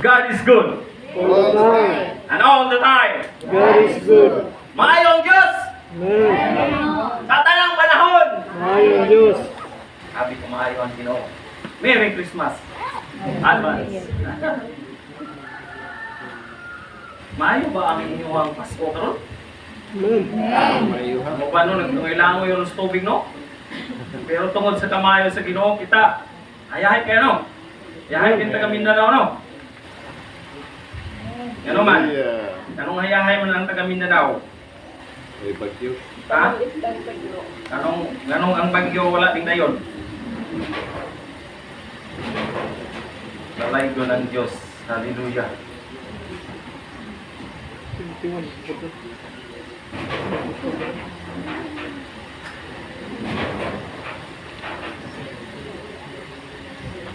God is good. All the time. And all the time. God is good. Maayong Diyos! Amen. Sa tanang panahon! Maayong Diyos. Sabi ko maayo ang Ginoo. Merry Christmas. Advance. Maayo ba ang inyong Pasko karon? Amen. Mo ba no nagtungailango yung tubig no? Pero tungod sa kamayo sa Ginoo kita, ayahay kayo no? Ayahay kita kami Mindanao no? Ano man? Anong hayahay man ang taga Mindanao? May bagyo. Ha? Ganong ang bagyo wala ding dayon? Salay ko ng Diyos. Hallelujah.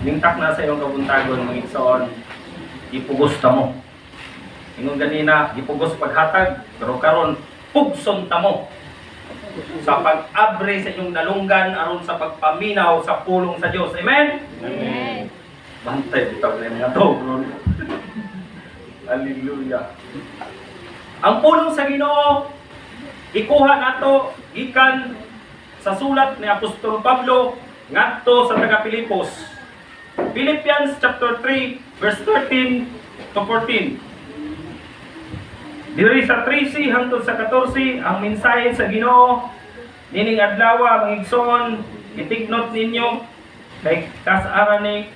Ningtak na sa iyong kabuntagon, mga igsoon, ipugos ta mo. Ingon ganina, ipugos paghatag, pero karon pugson ta mo. Sa pag-abre sa inyong nalunggan, aron sa pagpaminaw sa pulong sa Diyos. Amen? Amen. Bantay, bitaw na mga to, bro. Hallelujah. Ang pulong sa Ginoo, ikuha nato gikan sa sulat ni Apostol Pablo ngadto sa taga Pilipos. Philippians chapter 3 verse 13 to 14. Diri sa 13 hangtod sa 14 ang mensahe sa Ginoo nining adlaw mga igsoon itignot ninyo kay kasaran ni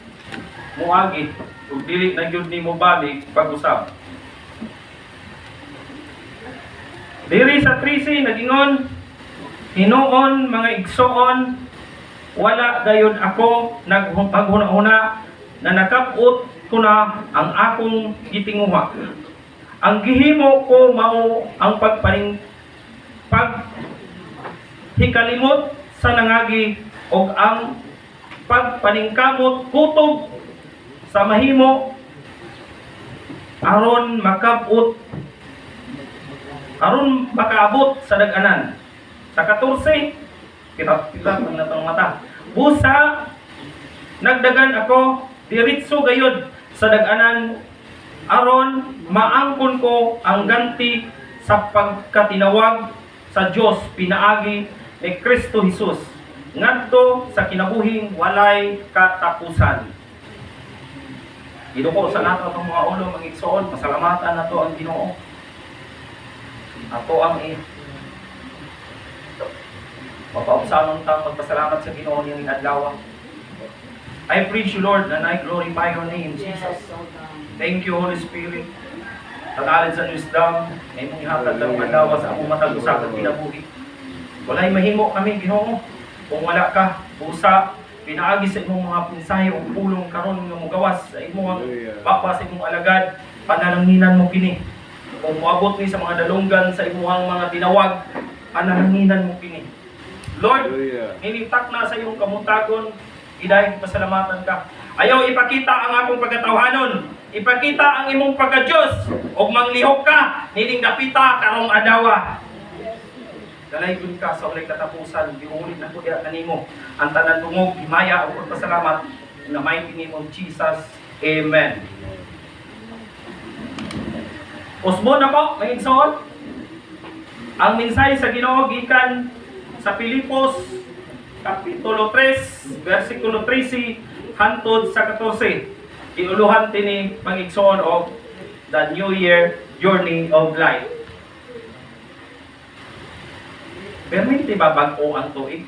muagi ug dili na gyud nimo balik pag-usab. Diri sa 13 nagingon hinuon mga igsoon wala gayud ako nagpaghuna-huna na nakapot ko na ang akong gitinguha. Ang gihimo ko mao ang paghikalimot sa nangagi o ang pagpaningkamot kutob sa mahimo aron makaabot sa dag-anan. Sa 14 kita ang natong mata. Busa nagdagan ako diritso gayud sa dag-anan aron maangkon ko ang ganti sa pagkatinawag sa Dios pinaagi ni Kristo Jesus ngadto sa kinabuhing walay katapusan. Giduko sa nato ang mga ulo mga igsoon, pasalamatan nato ang Ginoo. Ato ang mapaunsanon tang magpasalamat sa Ginoo niyang adlaw. I praise you, Lord, and I glorify your name, Jesus. Thank you, Holy Spirit. Tagalid sa wisdom, na imong ihatag ng adlaw sa akong matag usa ka kinabuhi. Walay mahimo kami, Ginoo. Kung wala ka, busa, pinaagi sa imong mga pinsahe o pulong karon nga mogawas sa imong papa sa imong alagad, panalanginan mo kini. Kung moabot ni sa mga dalunggan sa imong mga tinawag, panalanginan mo kini. Lord, nilitak na sa iyong kamuntagon, iday pasalamatan ka. Ayaw ipakita ang akong pagkatawhanon, ipakita ang imong pagka-Diyos, o manglihok ka, niling dapita karong adawa. Dalaygon ka sa ulay katapusan, diulit na ko diya kanimo. Ang tanan tungog, himaya o pagpasalamat, na may tinimong Jesus. Amen. Usbo na po, may igsoon. Ang mensahe sa Ginoo gikan sa Pilipos Kapitulo 3, versikulo 13 hangtod sa 14. Iuluhan tini pag-igsoon of the New Year Journey of Life. Perminti ba bag-o ang tuig?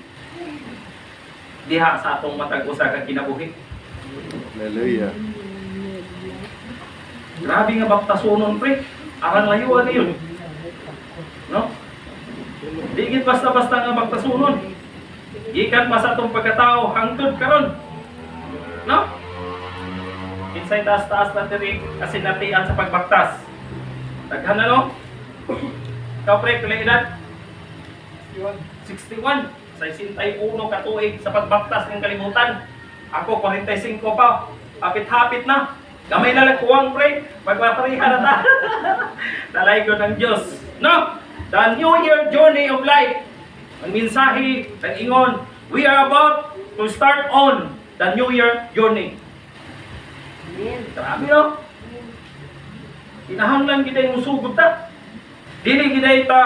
Diha sa atong matag usa ka kinabuhi. Hallelujah. Grabe nga baptasunon pre. Aran layuan niyo. No? Di gid basta-basta nga baptasunon. Gikan pa sa atong pagkatao hangtod karon. No? Kinsay taas-taas na diri kasi natian sa pagbaktas. Daghan na no? Ikaw pre, kailan edad? 61. Sa 61 katuig sa pagbaktas ng kalibutan. Ako 45 pa. Hapit-hapit na. Gamay na lang kuwang pre, magpapariha na ta. Talay ko ng Diyos. No? The New Year journey of life. Ang mensahe, nag-ingon, we are about to start on the New Year journey. Grabe no? Kinahanglan kita yung musugot ta. Dili kita ta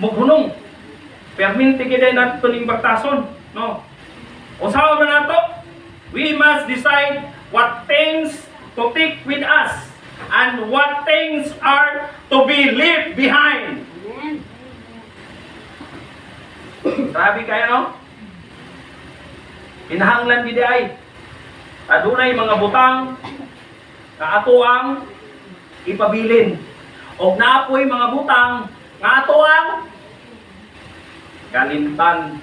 mughunong. Perminti kita nato ning bagtason. No? Usawa man nato, we must decide what things to take with us and what things are to be left behind. Grabe kayo, no? Kinahanglan gid ay adunay mga butang nga ato ang ipabilin. Og naapoy mga butang nga ato ang kalimtan.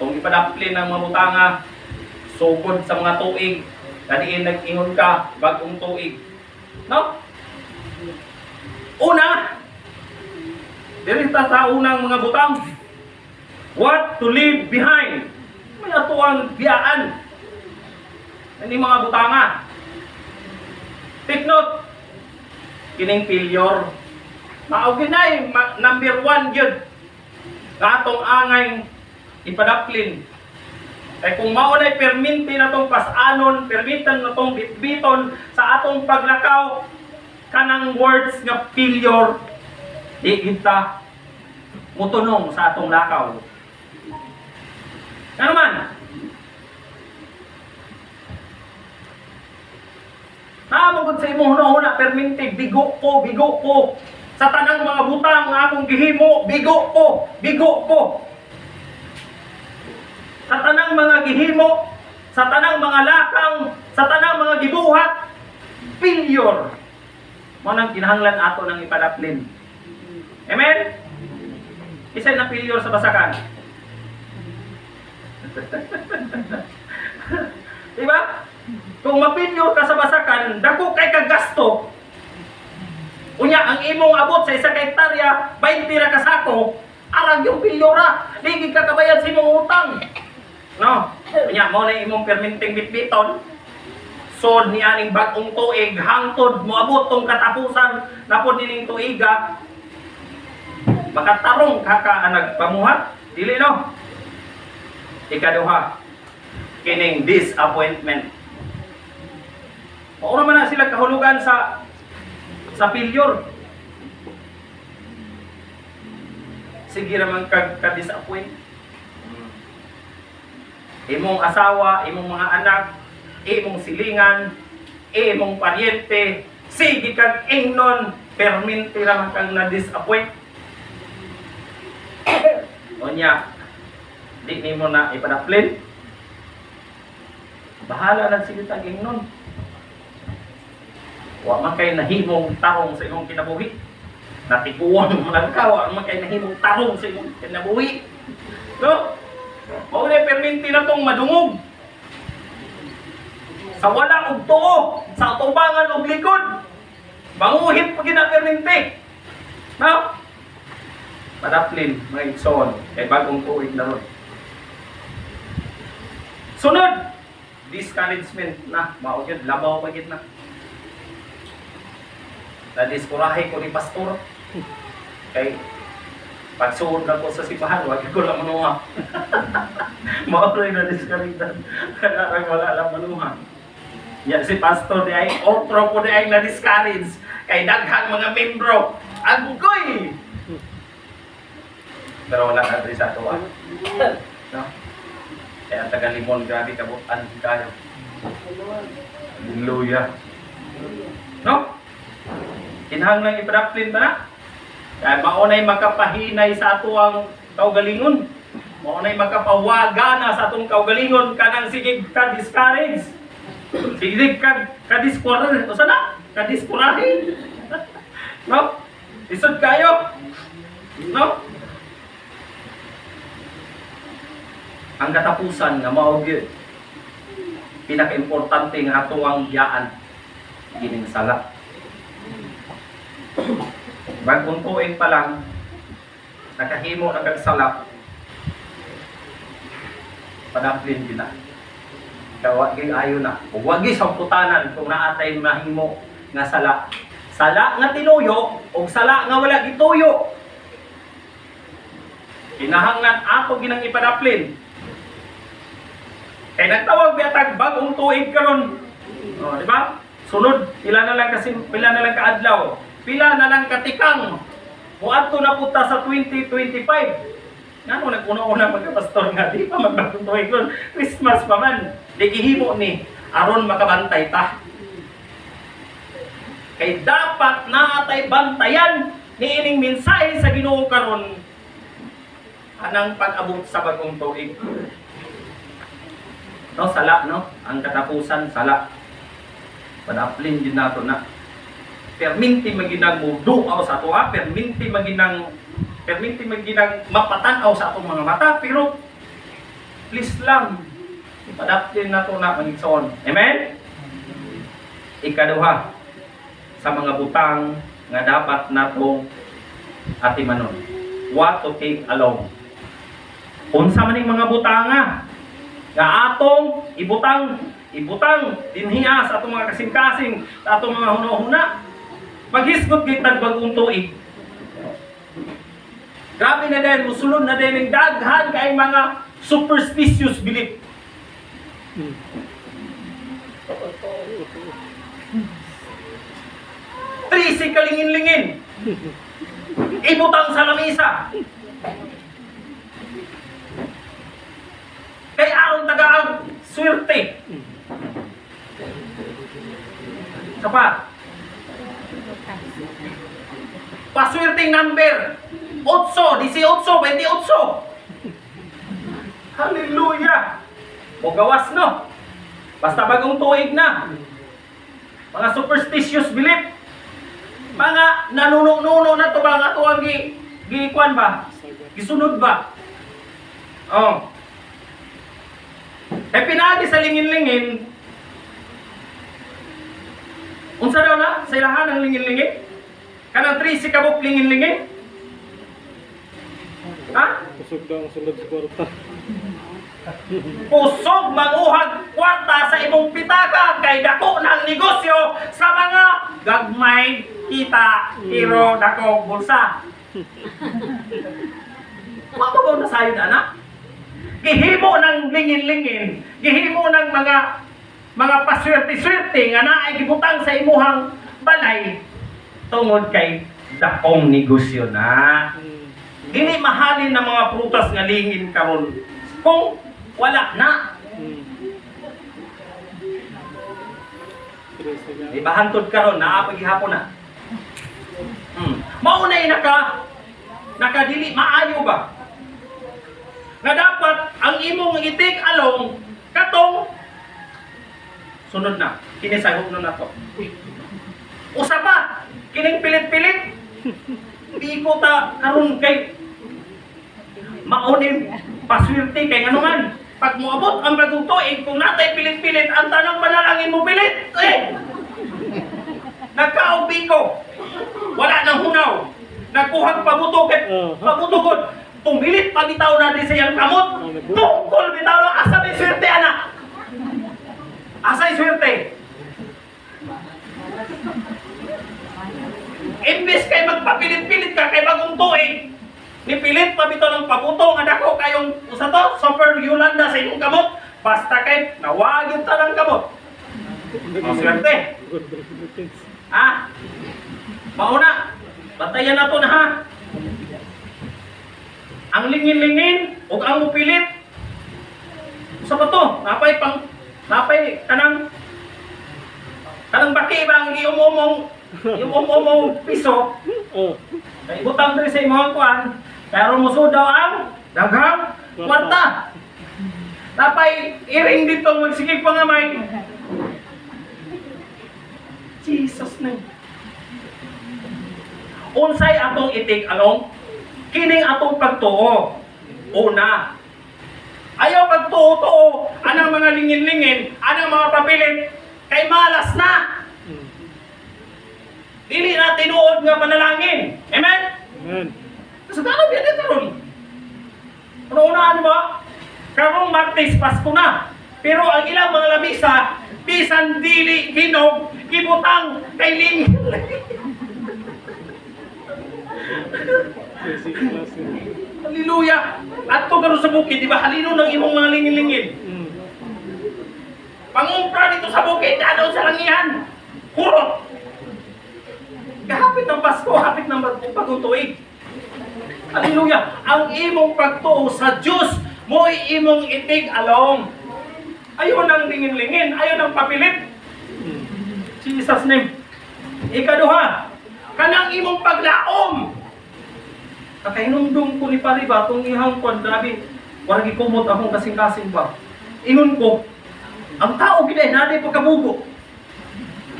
Kung ipadaplin ang mga butanga, sugod sa mga tuig, kaniin nag-ingon ka, bagong tuig. No? Una, dirita sa unang mga butang, what to leave behind. May ato ang biyaan. Hindi mga butanga. Take note, kining failure. Mauginay, number 1 yun. Katong angay ipadaplin. Kaya kung maunay perminti na tong pasanon, permitan na tong bitbiton sa atong paglakaw, kanang words nga failure, di kita mutunong sa atong lakaw. Ano man? Naamagod sa imong hunahuna, perminti, bigo ko. Sa tanang mga butang nga akong gihimo, bigo ko. Sa tanang mga gihimo, sa tanang mga lakang, sa tanang mga gibuhat, failure. Mo nang kinahanglan ato nang ipadaplin. Amen? Isa na failure sa basakan. Diba? Kung mapinyo ka sa basakan, dako kay kagasto. Unya, ang imong abot sa 1 hektarya, 20 ra ka sako, arag yung pilyora, ligid ka kabayad sa imong utang. No? Unya, mo na imong perminting bitbiton, so ni aning bagong tuig, hangtod mo abot tong katapusan, napod nining tuiga, makatarong ka nagpamuhat, dili no? Ikaduha, kining disappointment. Maura man na sila kahulugan sa failure. Sige raman ka-disappoint. Imong asawa, imong mga anak, imong silingan, imong paryente, sige kag ingnon, perminti raman kang na-disappoint. Onya, di nimo na ipadaplin. Bahala lang sige tag ingnon. Wa man kay nahimong tarong sa imong kinabuhi. Natikuwang man ka, wa man kay nahimong tarong sa imong kinabuhi. No? Mao na perminti na tong madungog. Sa wala og tuo, sa tubangan og likod. Banguhit pa gina perminti. No? Padaplin, mga igsoon, kay bagong tuig na ron. Sunod, discouragement na, mao gyud labaw pa gyud na. Nadiskurahe ko ni pastor. Kay pagsuod na ko sa simbahan, wag ko lang manuha. Mao'y na-discourage. Kaya wala lang manuha. Yan si pastor di ay otro ko di ay na-discourage. Kay daghang mga membro. Agoy! Pero wala ka rin sa tuwa. No? Kaya taga-limon, grabe kabutan kayo. Hallelujah. No? Kinahanglan ipadaplin ba na? Kaya maunay makapahinay sa ato ang kaugalingon. Maunay makapawagana sa atong kaugalingon kanang sigig ka-discourage. Sigig ka-discourage. O sana? Ka-discourage. No? Isod kayo. No? Ang katapusan nga mao gyud pinaka-importante nga ato ang biyaan kining sala. Bagong tuig pa lang, nakahimo na kag sala, padaplin kita. Kawa gyud ayo na. Ug wag gyud samputanan kung naatay mahimo nga sala. Sala nga tinuyo ug sala nga wala gituyo. Kinahanglan ato ginang ipadaplin. Kay nagtawag biatag bagong tuig karon. Oh, di ba? Sunod, pila na lang kaadlaw. Pila na lang katikang. Muadto na puta sa 2025. Ngano naguna-una magkapastor nga di pa magbagong tuig ron. Christmas pa man. Di gihimo ni aron makabantay ta. Kay dapat naatay bantayan ni ining mensahe sa Ginoo karon anang pag-abot sa bagong tuig. No, sala, no? Ang katapusan, sala. Padaplin din nato na. Perminti maginang muduaw sa ato, ha? Perminti maginang mapatanaw sa atong mga mata, pero please lang, padaplin nato na magigsoon. Amen? Ikaduha, sa mga butang nga dapat nato atimanon. What to take along. Unsa man ning mga butanga nga atong ibutang dinhiya sa atong mga kasing-kasing, sa atong mga hunahuna, maghisgot gid tag bagong tuig. Grabe na din, musulod na din ng daghan kay mga superstitious belief. Trisi kalingin-lingin. Ibutang sa lamisa. Kay aron tagaag swerte. Sa pa? Paswerteng number 8, 18, 28. Hallelujah! O gawas no? Basta bagong tuig na. Mga superstitious belief. Mga nanuno-nuno na to ba nga to ang gikuan ba? Gisunod ba? Oh. Eh pinagi sa lingin-lingin. Unsa daw na? Sa ilahan ng lingin-lingin? Kanang 3 kabuk lingin-lingin? Ha? Kusog daw ang sulod sa kwarta. Pusog manguhag kwarta sa imong pitaka kay dako ng negosyo sa mga gagmay kita pero dako bulsa. Mababaw na sayod anak. Gihimo ng lingin-lingin, gihimo ng mga paswerte-swerte nga naay gibutang sa imuhang balay tungod kay dakong negosyo na. Dili mahalin ng mga prutas nga lingin karon kung wala na. Ibahantod karon naa paghihapon na. Maunay nakadili maayo ba? Na dapat ang imong itik along katong sunod na kinisayog na to. Usa pa kining pilit-pilit di ko ta karon kay maunin paswerte kay ngano man pag moabot ang bagong tuig kung natay pilit-pilit ang tanang manalangin mo pilit nagkaobi ko wala nang hunaw nagkuhag pabuto kay pabutugod pumilit pabitaw na din sa iyang kamot tungkol bitaw lang asa may swerte anak asa'y swerte imbes kay magpapilit-pilit ka kay bagong tuig nipilit pabitaw ng pabuto nga dako kayong usa to super Yolanda sa inyong kamot basta kay nawagin ta ng kamot swerte ha mauna batayan na to na ha ang lingin-lingin o ang mupilit sa ba to? Napay kanang baki ba ang iumumong piso kaya ibutang rin sa imong kuan pero musod daw ang daghang kwarta napay iring dito magsigig pangamay Jesus na unsay atong itik along kining atong pagtuo. Una, ayaw pagtuo-tuo anang mga lingin-lingin, anang mga papilit, kay malas na. Dili na tinuod nga panalangin. Amen? Amen. Sa tanong yan ito ron. Una-una ba? Karong Martes, Pasko na. Pero ang ilang mga lamisa, bisan dili hinog, kibutang kay ling. Basic class yun. Hallelujah! At to karon sa bukid, di ba? Halino ng imong mga lingin-lingin. Mm. Pangumpra dito sa bukid, dadaw sa langihan. Hurot! Kahapit ng Pasko, hapit ng pagtutuig. Hallelujah! Ang imong pagtuo sa Diyos, mo'y imong itig along. Ayaw ng lingin-lingin, ayaw ng papilit. Jesus name. Ikaduha, kanang imong paglaom. Nakahinumdum ko ni Pariba, itong ihang kwan, grabe. Warang ikumot akong kasing-kasing ba. Ingon ko, ang tao gila, naday pagkabugo.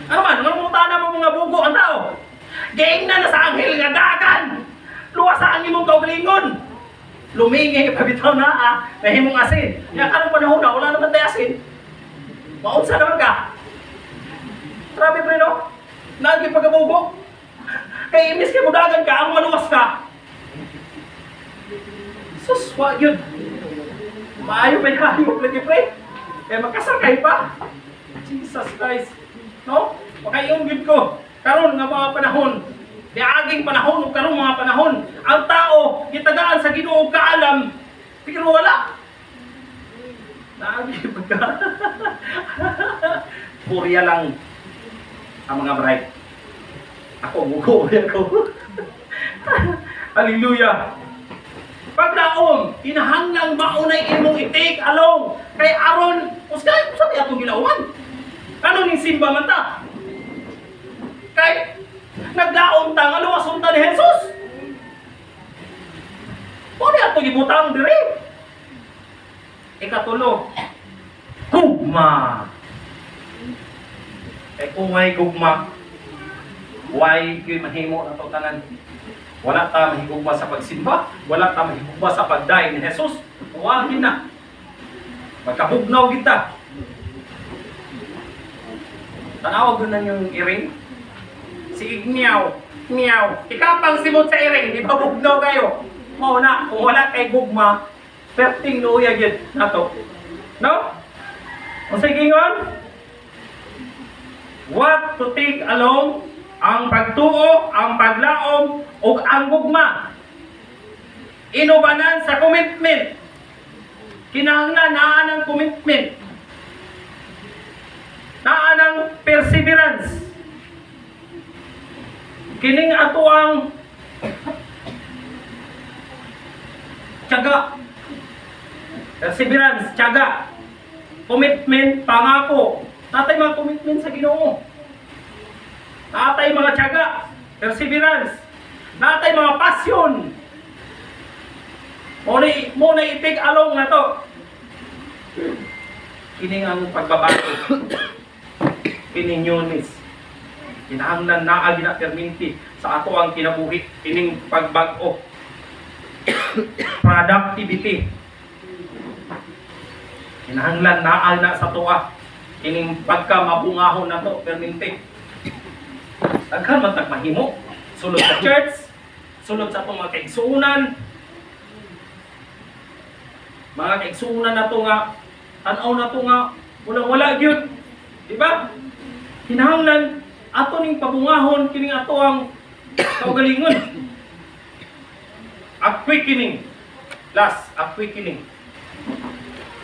Ano man, nangunguta na mo mga bugo ang tao. Gaing na sa anghel nga dagan. Luwasaan imong kaugalingon. Lumingi, pabitaw na nahimong asin. Kaya karong panahon na, wala naman tayo asin. Maunsa naman ka. Grabe pre no? Naging pagkabugo. Kaya imis kay mudagan ka, ang maluwas ka. Sus, wag yun. Maayo pa yung lagi pre. Kaya makasakay pa. Jesus Christ. No? Makayong yun ko. Karon nga mga panahon. Diaging panahon o karong mga panahon. Ang tao, gitagaan sa Ginoo kaalam. Pero wala. Naagi pagka. Purya lang ang mga bride. Ako, mukuya ko. Hallelujah. Pagdaon, kinahanglang maunay imong itik along kay aron uskay ko sa atong gilauman. Ano ning simba man ta? Kay nagdaon ta nga luwason ta ni Jesus. Pwede ato gibutang diri. Ikatulo, gugma. Kung may gugma, why ko'y mahimo na to tanan? Wala ta mahigugma sa pagsimba, wala ta mahigugma sa pagdaing ni Jesus. Huwagin na. Magkabugnaw kita. Tanawag na yung iring. Si Miyaw. Miyaw. Ikapang simot sa iring, di ba bugnaw kayo? Mo na, kung wala kay gugma, perting luya yun na to. No? O sige ngon? What to take along ang pagtuo, ang paglaom, o ang gugma. Inubanan sa commitment. Kinahanglan naa ng commitment. Naa ng perseverance. Kining ato ang tiyaga. Perseverance, tiyaga. Commitment, pangako. Natay mga commitment sa Ginoo. Natay mga tiyaga, perseverance. Natay mga passion. Mo na itig along na to. Kining ang pagbabago. Kining newness. Kinahanglan naa gina perminti sa ato ang kinabuhi. Kining pagbago. Productivity. Kinahanglan naa na sa tuwa. Kining pagka mabungahon na to perminti. Daghan man tag mahimo. Sulod sa church, sulod sa atong mga kaigsuunan. Mga kaigsuunan na to nga, tanaw na to nga, wala gyud. Di ba? Kinahanglan ato ning pabungahon kining ato ang kaugalingon. Quickening. Last, quickening.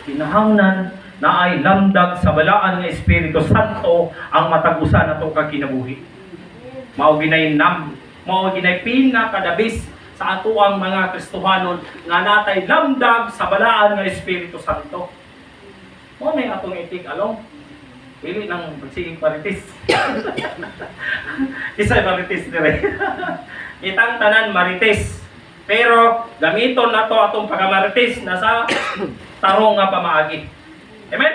Kinahanglan na ay lamdag sa balaan ng Espiritu Santo ang matag-usan nato ka kinabuhi. Mao ginay pinakadabis sa ato ang mga Kristohanon nga natay lamdag sa balaan ng Espiritu Santo. Mao may atong itig along. Pili ng pagsiging marites. Isa marites dire. Itang tanan marites. Pero gamiton nato atong pagkamarites na sa tarong nga pamaagi. Amen?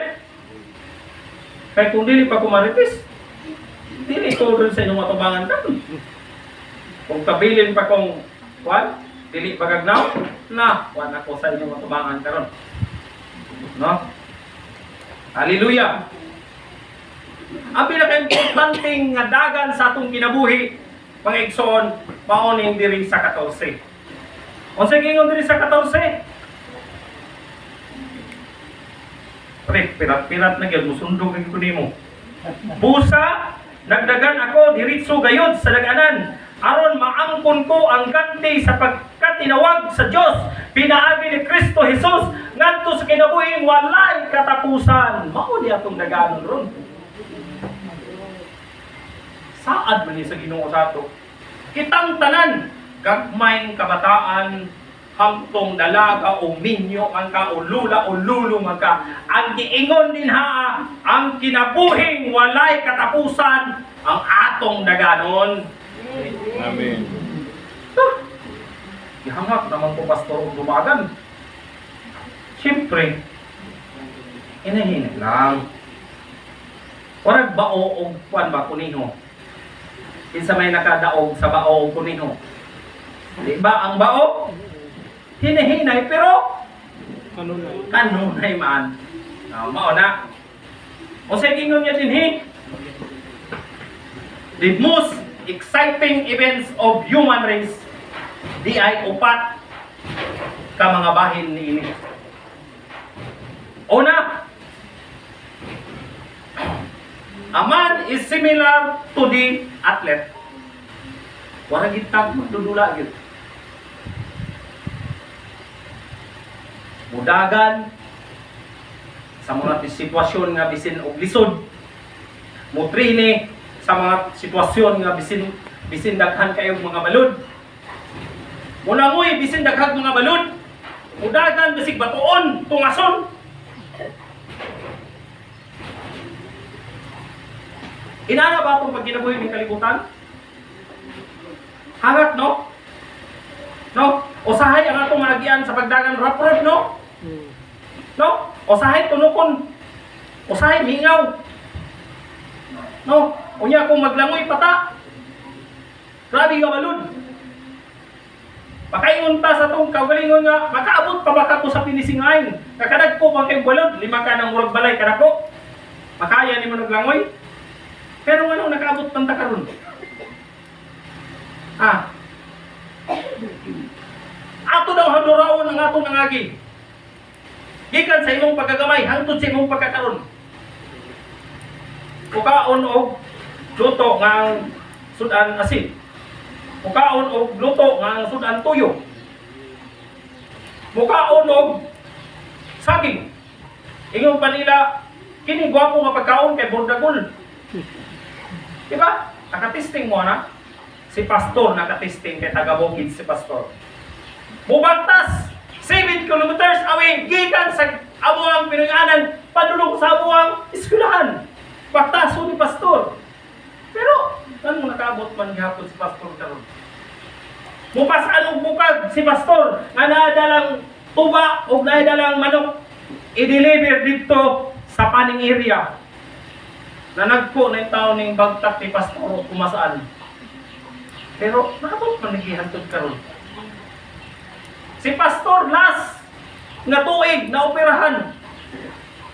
Kaya kung dili pa kumarites, dili ko rin sa inyong matubangan ka. Kung kabilin pa kong dili pagagnaw, wan ako sa inyong matubangan karon. No? Hallelujah! Ang pinaka-importanting nga dagan sa atong kinabuhi, mga igsoon, maoning diri sa 14. Unsa gingon diri sa 14? Pre, pirat-pirat na gyud musundog ang kunin mo. Busa, nagdagan ako diritso gayod sa daganan. Aron maangkon ko ang ganti sa pagkatinawag sa Dios pinaagi ni Kristo Jesus ngadto sa kinabuhing walay katapusan. Mao di atong daganon ron. Saad man ni sa Ginoo sa ato. Kitang tanan gagmayng kabataan hangtong dalaga o minyo man ka o lula o lulo man ka, ang giingon din ha ang kinabuhing walay katapusan ang atong daganon. Amen. Ihangak naman ko pastor og dumagan. Siyempre, inahinag lang. Warag bao og kuan ba kuniho. Kinsa may nakadaog sa bao og kuniho. Di ba ang bao? Hinahinay pero kanunay man. Mao na. O sa gingon niya dinhi. The most exciting events of human race di ay upat ka mga bahin ni ini. Una, a man is similar to the athlete. Wala gitag magdudula gyud. Mudagan sa mga sitwasyon nga bisin og lisod. Mutrine sa mga sitwasyon nga bisin daghan kayo mga balod. Munangoy bisin daghan mga balod. Mudagan bisig batuon, tungason. Inana ba itong pagkinabuhi ng kalibutan? Hangat, no? No? Usahay ang atong malagian sa pagdagan raprod, no? No? Usahay tunukon. Usahay mingaw. No? Unya kung maglangoy pata. Grabe ka balud. Pakaingon ta sa itong kagalingon nga, makaabot pa baka ko sa pinisingain. Kakadag ko bang kayong balud, 5 ka ng murag balay ka na ko. Makaya ni mo naglangoy. Pero ano, nakaabot man ta karon. Ato daw haduraon ang ato nangagi. Gikan sa imong pagkagamay, hangtod sa imong pagkakaroon. Mukaon og luto nga sudan asin. Mukaon og luto nga sudan tuyo. Mukaon og saging. Ingon pa nila, kini gwapo nga pagkaon kay burdagol. Diba? Nakatesting mo na. Si pastor nakatesting kay taga-Bukid si pastor. Bubantas 7 kilometers away gikan sa amuang pinanganan padulong sa amuang eskwelahan. Baktaso ni pastor. Pero ano nakaabot man gihapon si pastor karon. Mupasan og bukag si pastor nga naadalang tuba og naadalang manok i-deliver dito sa paning area. Na nagpo na yung taon ng bagtak ni pastor o kumasaan. Pero nakabot man nagihantod karon. Si pastor last nga tuig na operahan.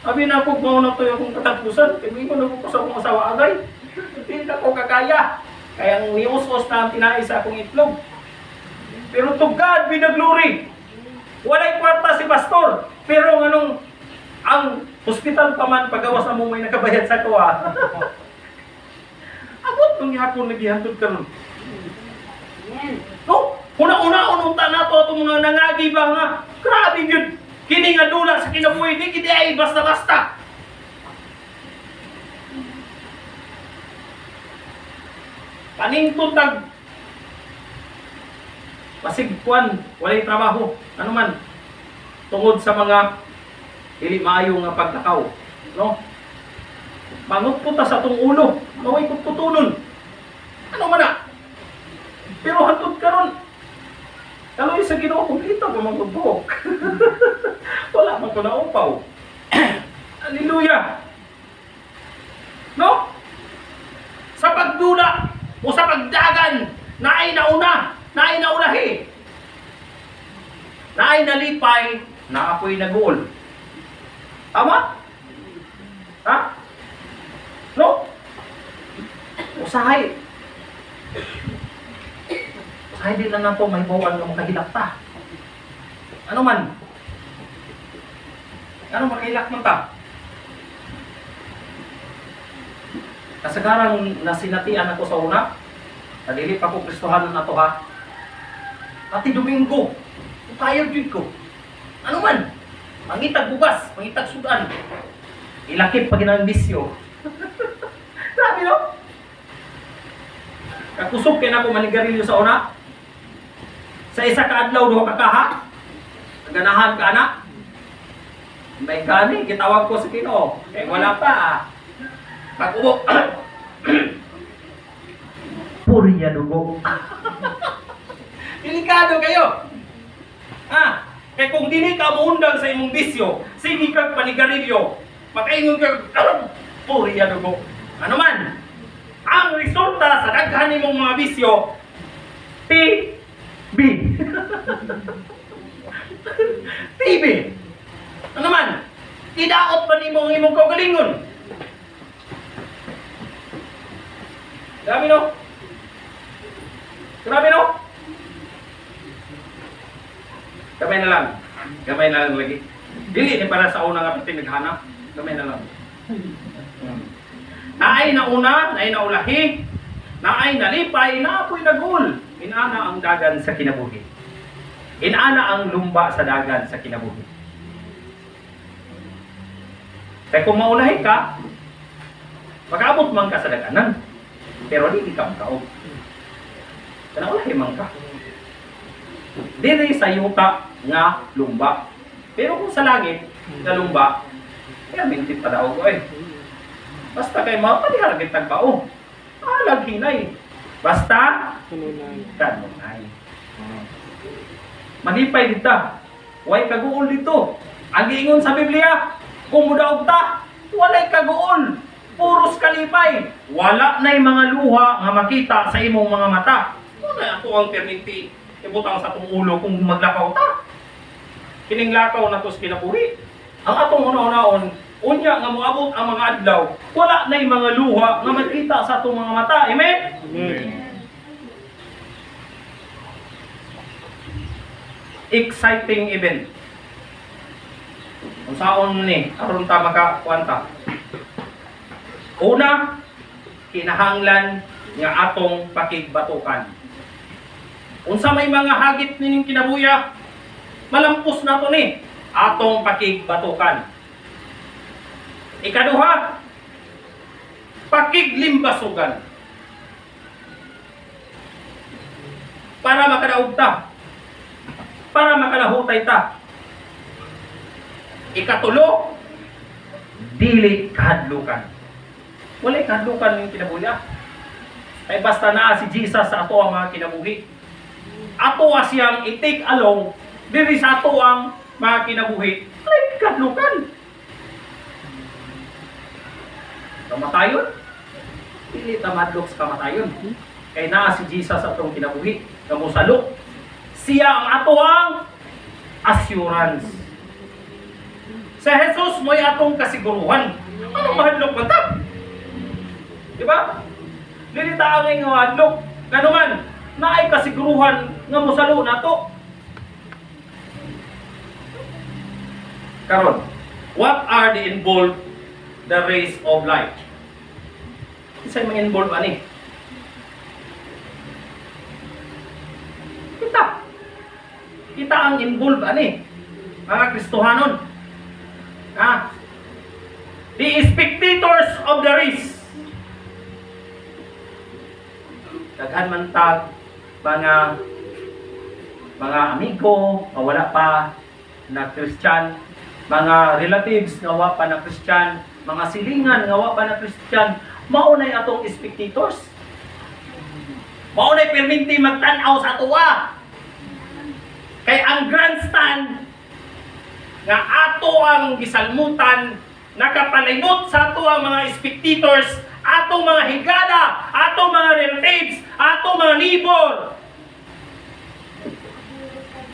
Abi na ko mao na to yung katapusan. Kaya ko na ko sa akong asawa agay. Hindi na ko kakaya. Kaya ang nius-us na ang tinais sa akong itlog. Pero to God be the glory. Walay kwarta si pastor. Pero anong ang hospital pa man pagawas na mo may nakabayad sa kuha. Abot nung hapon naghihantod karon. No? Una-una ununta na to itong mga nangagi ba nga. Grabe yun. Kini nga dula sa kinabuhi. Di kiti ay basta-basta. Paningtutag. Pasigpuan. Walay trabaho. Ano man. Tungod sa mga dili maayo nga pagtakaw, no? Mangutputa sa atong ulo, naway kong tutunon. Ano man na? Pero hantod karon. Kaloy sa Ginoo kumplito pa man buhok. Wala man ko naupaw. Hallelujah. No? Sa pagdula o sa pagdagan, naay nauna, naay naulahi. Naay nalipay, naapoy naguol. Tama? Ha? No? Usahay. Usahay din lang na ito, may bawal na makahilakta. Ano man? Ano makahilak man ta? Kasagaran na sinatian ako sa una, nadili pa ko Kristohanon na to ha. Pati Domingo, tired yun ko. Ano man, mangitag bugas, mangitag sudan. Ilakip pag ginang bisyo. Grabe no? Kakusog kaya na ako manigarilyo sa una. Sa isa ka adlaw, duha ka kaha. Ganahan ka na. May gani, gitawag ko sa Ginoo. Eh wala pa. Pag ubo, purya dugo. Delikado kayo. Kaya kung dili ka muundang sa imong bisyo, sige kag panigarilyo, makaingon kag purya dugo. Ano man, ang resulta sa daghan nimong mga bisyo, TB. TB. Ano man, idaot pa nimo ang imong kaugalingon. Grabe no? Grabe no? Gamay na lang. Gamay na lang lagi. Dili ni para sa una nga pinaghanap. Gamay na lang. Naay na una, naay na ulahi, naay nalipay, naapoy nagul. Inana ang dagan sa kinabuhi. Inana ang lumba sa dagan sa kinabuhi. Kaya kung maulahi ka, mag-abot man ka sa daganan. Pero hindi ka makaog. Kaya ulahi man ka. Dili sa yuta nga lumba. Pero kung sa langit nga lumba, kaya mintit pa daw ko eh. Basta kay mapalihar kitag bao. Alag hinay. Basta kanunay. Manipay dita. Way kaguol dito. Ang giingon sa Biblia, kung mudaog ta, walay kaguol. Puros kalipay. Wala na'y mga luha nga makita sa imong mga mata. Wala ako ang perminti. Ibutang sa atong ulo kung maglakaw ta. Kining lakaw na tos kinabuhi. Ang atong una-unaon, unya nga moabot ang mga adlaw, wala na'y mga luha nga makita sa atong mga mata. Amen? Amen. Exciting event. Kung saan ni, aron ta makakuanta. Una, kinahanglan nga atong pakigbatukan. Unsa may mga hagit nining kinabuya, malampos na to ni atong pakigbatukan. Ikaduha, pakiglimbasugan. Para makadaog ta. Para makalahutay ta. Ikatulo, dili kahadlukan. Walay kahadlukan yung kinabuya. Ay basta naa si Jesus sa ato ang mga kinabuhi. Ato siyang i-take along diri sa ato ang mga kinabuhi. Walay kahadlukan. Kamatayon? Dili tamadlok sa kamatayon. Kay naa si Jesus sa atong kinabuhi. Kamusalo. Siya ang ato ang assurance. Sa Jesus mo'y atong kasiguruhan. Anong mahadlok man ta? Diba? Dili ta ang mahadlok. Ngano man, naay kasiguruhan nga mosalo nato. Karon, what are the involved the race of life? Isa'y mga involved ani? Kita ang involved ani? Mga Kristohanon. The spectators of the race. Daghan man tag mga amigo nga wala pa na Christian, mga relatives nga wala pa na Christian, mga silingan nga wala pa na Christian, maunay atong spectators. Maunay perminti magtan-aw sa tuwa. Kay ang grandstand nga ato ang gisalmutan, nakapalimot sa ato ang mga spectators, atong mga higala, atong mga relatives, atong mga neighbor.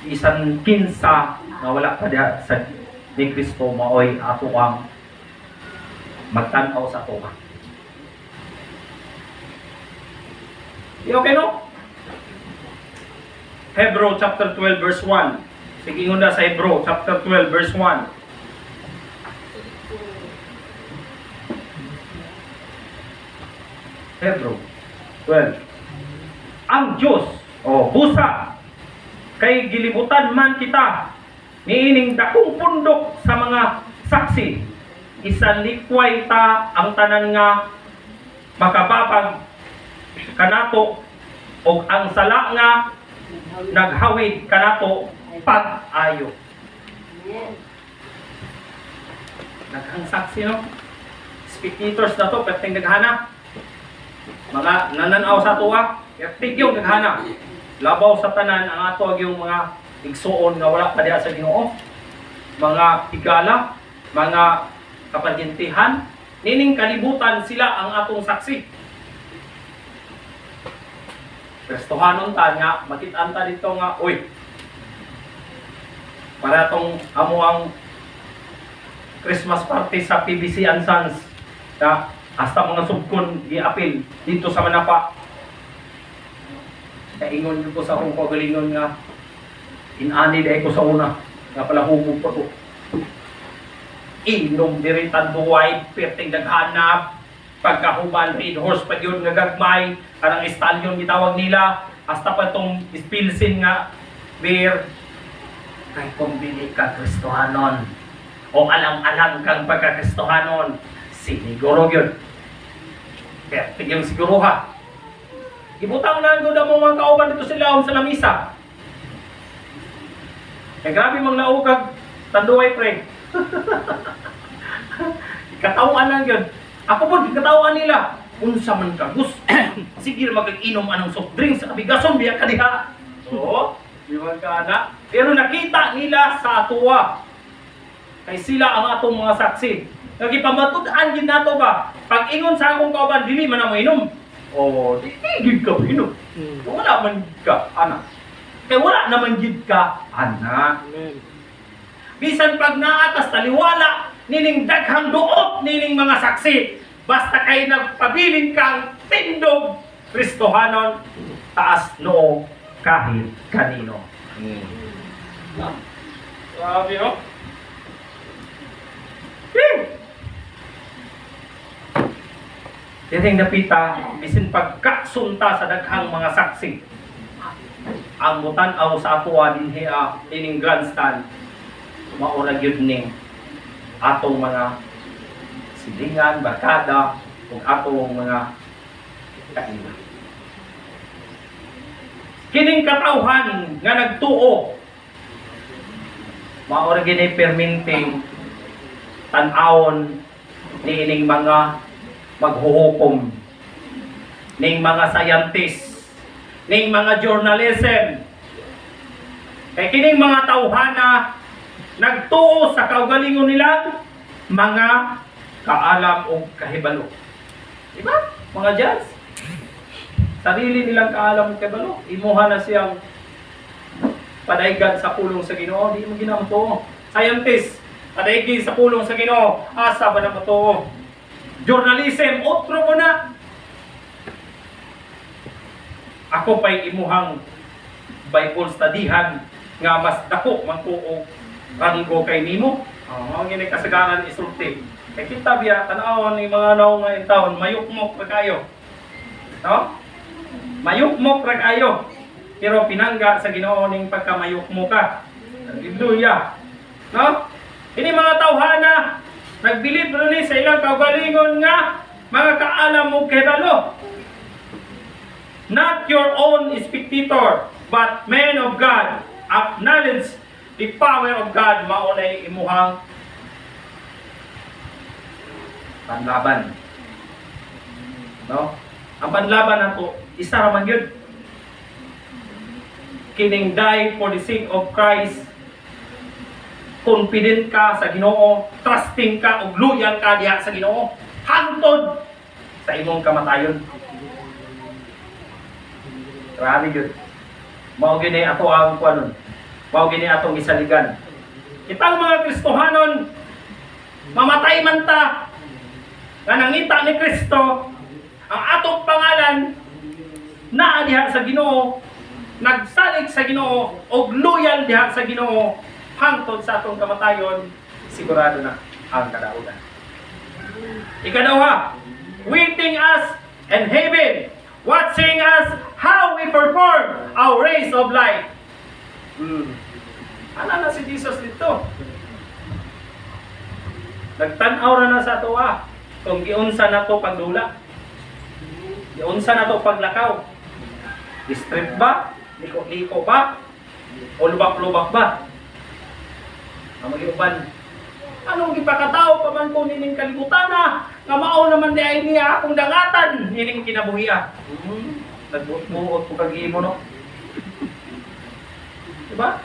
Isang kinsa na wala pa diha sa ni Kristo maoy ato ang magtan-aw sa tuwa. Okay no? Hebrew chapter 12 verse 1. Sige nga sa Hebrew chapter 12 verse 1. Hebrew 12. Ang Diyos, busa, kay gilibutan man kita, niining dakong pundok sa mga saksi, isalikway ta ang tanan nga makababag kanato, o ang sala nga naghawid kanato pag-ayo. Naghang saksi, no? Spectators na to, perting naghana. Mga nananaw sa tuwa, perting yung naghana. Labaw sa tanan ang ato yung mga igsuon nga wala pa diha sa Ginoo. Mga higala, mga kapagyentihan, nining kalibutan sila ang atong saksi. Prestohanon ta nga, makit-an ta dito nga, uy, para tong amo ang Christmas party sa PBC and Sons na hasta mga subkon giapil dito sa Manapa. Kaingon ko sa akong kagalingon nga inani dahil ko sa una nga pala humog pa to. Inom diritan buway, perting naghanap, pagkahuman, red horse pa yun nga gagmay, karang stallion gitawag nila, hasta pa itong spilsin nga beer. Kay kumbili ka Kristohanon, o alam-alam kang pagka-Kristohanon, siniguro yun. Perting yung siguro ha. Ibutang na ko na mga kauban dito sila sa lamisa. Kaya grabe mang naugag, tanduay pre. Ikatawaan lang yun. Ako po, ikatawaan nila. Unsa man ka, Gus. Sige mag-inom anong soft drinks sa kabigason, biya ka diha. Oo, di man ka na. Pero nakita nila sa atuwa. Kay sila ang atong mga saksi. Nagipamatudan din nato ba? Pag ingon sa akong kauban, dili man na mo inom. Oo, di gid ka inom. Wala man gid ka, anak. Kaya wala naman gid ka, anak. Amen. Bisan pag naatas taliwala, nining daghang duot, nining mga saksi. Basta kay nagpabilin kang tindog, Kristohanon, taas noo kahit kanino. Grabe, no? Titing napita, bisin pagkaksunta sa daghang mga saksi. Ang mutanaw sa atuwa dining grandstand, maurag yun ning atong mga silingan, barkada, ug atong mga kainan. Kining katawhan nga nagtuo, maurag gini perminting tan-awon niining mga maghuhukom, ning mga scientist, ning mga journalism. Kay kining mga tawhana nagtuo sa kaugalingon nila mga kaalam o kahibalo. Diba? Mga judge. Sarili nilang kaalam o kahibalo. Imuha na siyang padaygan sa pulong sa Ginoo. Di mo ginamto. Scientist, padaygin sa pulong sa Ginoo. Asa ba na mo to? Journalism, otro mo na. Ako pa'y imuhang Bible studyhan nga mas dako man ko og ranggo kay nimo. Ang gini kasagaran isulti. Kay kita biya tan-awon ni mga naong nga taon mayukmok ra kayo. No? Mayukmok ra kayo. Pero pinangga sa Ginoo ning pagkamayukmo ka. Hallelujah. No? Ini mga tawhana nagbilib rin sa ilang kaugalingon nga mga kaalam mo kebalo. Not your own spectator, but men of God, acknowledge the power of God, maunay imuhang panlaban. No? Ang panlaban nato, isa raman yun. Kining die for the sake of Christ, confident ka sa Ginoo, trusting ka ug loyal ka diha sa Ginoo, hangtod sa imong kamatayon. Grabe yun. Mao gini ato ang kuanon. Mao gini atong isaligan. Kitang mga Kristohanon, mamatay man ta nga nangita ni Kristo, ang atong pangalan naa diha sa Ginoo, nagsalig sa Ginoo ug loyal diha sa Ginoo hangtod sa atong kamatayon, sigurado na ang kadaugan. Ikaduha, waiting us and heaven, watching us how we perform our race of life. Ano na si Jesus dito? Nagtanaw ra na sa tuwa kung giunsa na to pagdula. Giunsa na to paglakaw. Strip ba? Liko-liko ba? O lubak-lubak ba? Ang mag-iuban. Anong ipakatao pa man ko nining kalibutan na nga mao naman di ay niya akong dangatan nining kinabuhian. Nagbuot-buot ko kag-imo no. Diba?